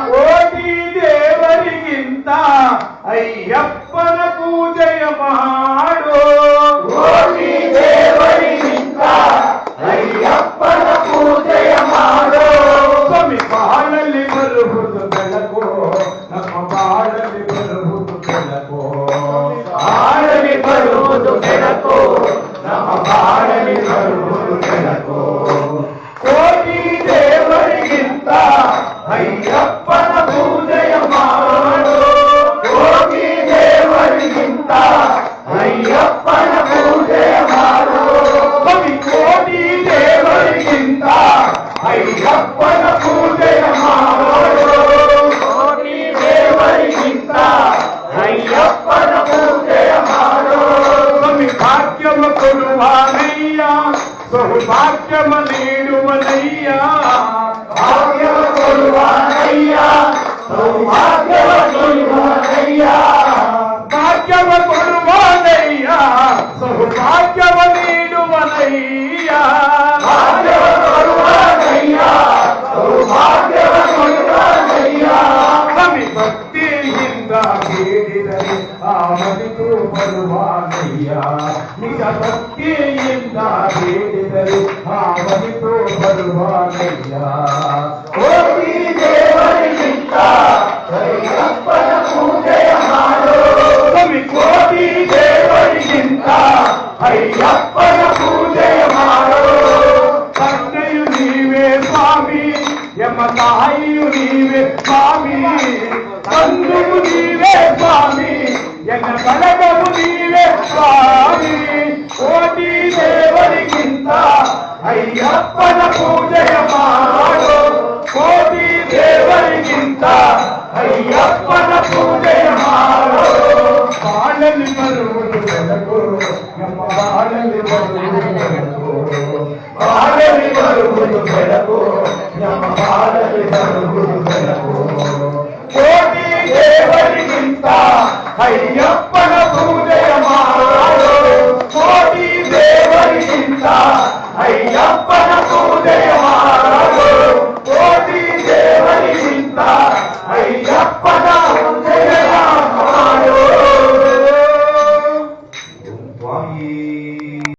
ಕೋಟಿ ದೇವರಿಗಿಂತ ಅಯ್ಯಪ್ಪನ ಪೂಜೆಯ ಮಾಡು. ಕೋಟಿ ದೇವರಿಗಿಂತ ಅಯ್ಯಪ್ಪನ ಪೂಜೆಯ ಮಾಡು. ಸ್ವಾಮಿ ಬಾಳಲ್ಲಿ ಬರುವುದು ಬೆಳಕು, ನಮ್ಮ ಬಾಳಲ್ಲಿ ಬರುವುದು ಬೆಳಕು. ಬಾಳಲಿ ಬರುವುದು ಬೆಳಕು, ನಮ್ಮ ಬಾಳಲಿ ಬರುವುದು ಬೆಳಕು. ಕೋಟಿ ದೇವರಿಗಿಂತ ಅಯ್ಯಪ್ಪನ ಪೂಜೆಯ ಮಾಡು. ಕೋಟಿ ದೇವರಿಗಿಂತ ಅಯ್ಯಪ್ಪನ ಪೂಜೆಯ ಮಾಡು. ಕೋಟಿ ದೇವರಿಗಿಂತ ಅಯ್ಯಪ್ಪನ ಪೂಜೆಯ ಮಾಡು. ಕೋಟಿ ದೇವರಿಗಿಂತ ಅಯ್ಯಪ್ಪನ ಪೂಜೆಯ ಮಾಡು. ಭಾಗ್ಯವ ಕೊಡುವನಯ್ಯ, ಸೌಭಾಗ್ಯವ ನೀಡುವನಯ್ಯ. ಭಾಗ್ಯವ ಕೊಡುವನಯ್ಯ, ಸೌಭಾಗ್ಯವ ನೀಡುವನಯ್ಯ. ಭಾಗ್ಯವ ಕೊಡುವನಯ್ಯ, ಸೌಭಾಗ್ಯವ ನೀಡುವನಯ್ಯ. ಭಾಗ್ಯವ ಕೊಡುವನಯ್ಯ, ಸೌಭಾಗ್ಯವ ನೀಡುವನಯ್ಯ. ಸ್ವಾಮಿ ಭಕ್ತಿಯಿಂದ ಬೇಡಿದರೆ ಆಮನಿಗೂ ಬರುವನಯ್ಯ. ನಿಜ ಭಕ್ತಿಯಿಂದ ಬೇಡಿದರೆ ಆಮನಿಗೂ ಬರುವನಯ್ಯ. ಕೋಟಿ ದೇವರಿಗಿಂತ ಅಯ್ಯಪ್ಪನ ಪೂಜೆಯ ಮಾಡು. ಸ್ವಾಮಿ ಕೋಟಿ ದೇವರಿಗಿಂತ ಅಯ್ಯಪ್ಪನ ಪೂಜೆಯ ಮಾಡು. ತಂದೆಯು ನೀವೇ ಸ್ವಾಮಿ, ಎಮ್ಮ ತಾಯಿಯು ನೀವೇ ಸ್ವಾಮಿ. ತಂದೆಯು ನೀವೇ ಸ್ವಾಮಿ, ಎನ್ನ ಬಳಗವು ನೀವೇ ಸ್ವಾಮಿ. ಕೋಟಿ ದೇವರಿಗಿಂತ ಅಯ್ಯಪ್ಪನ ಪೂಜೆಯ ಮಾಡು. ಕೋಟಿ ದೇವರಿಗಿಂತ ಅಯ್ಯಪ್ಪನ ಪೂಜೆಯ ಮಾಡು. ಬಾಳಲ್ಲಿ ಬರುವುದು ಬೆಳಕು, ನಮ್ಮ ಬಾಳಲ್ಲಿ ಬರುವುದು ಬೆಳಕು. ಬಾಳಲಿ ಬರುವುದು ಬೆಳಕು, ನಮ್ಮ ಬಾಳಲಿ ಬರುವುದು ಬೆಳಕು. ಕೋಟಿ ದೇವರಿಗಿಂತ ಅಯ್ಯಪ್ಪನ ಪೂಜೆಯ